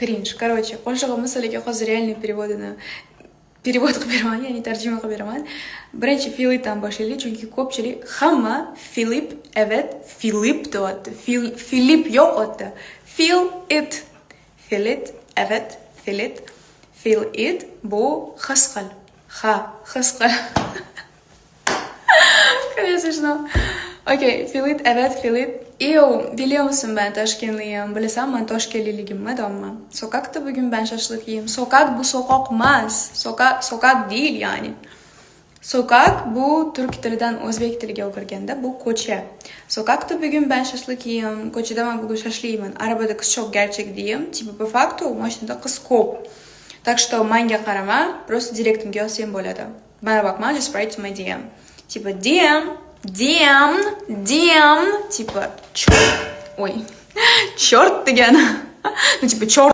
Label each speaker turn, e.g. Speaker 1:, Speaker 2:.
Speaker 1: Cringe. Короче, Polshaga masalaga hozir реальный перевод qilib beraman, ya'ni tarjima qilib beraman. Birinchi Filipdan boshlaylik, chunki ko'pchilik hamma Filip, evet, Filip deyapti. Filip yo'q otda. Feel it. Feel it, evet, feel it. Feel it bu his qil. Ha, his qil. Конечно, что. Okey, feel it, evet, feel it. Biliyor musun ben Toshkentliyim? Bilasan ben Toshkentliligimmi, domma. Sokakda bugün ben şaşlık yiyeyim. Sokak bu sokak emas. Sokak değil yani. Sokak bu Türk tilidan O'zbek tiliga o'girganda bu ko'cha. Sokakda bugün ben şaşlık yiyeyim. Ko'chada ben bugün şaşlıyman. Arabada kız çok gerçek diyeyim. Типа по факту mashinada kız ko'p. Так что manga qarama, просто direktimga yozsam bo'ladi. Bana bakma, just write to my DM. Типа DM, типа, черт, ой, черт дегені, ну, типа, черт.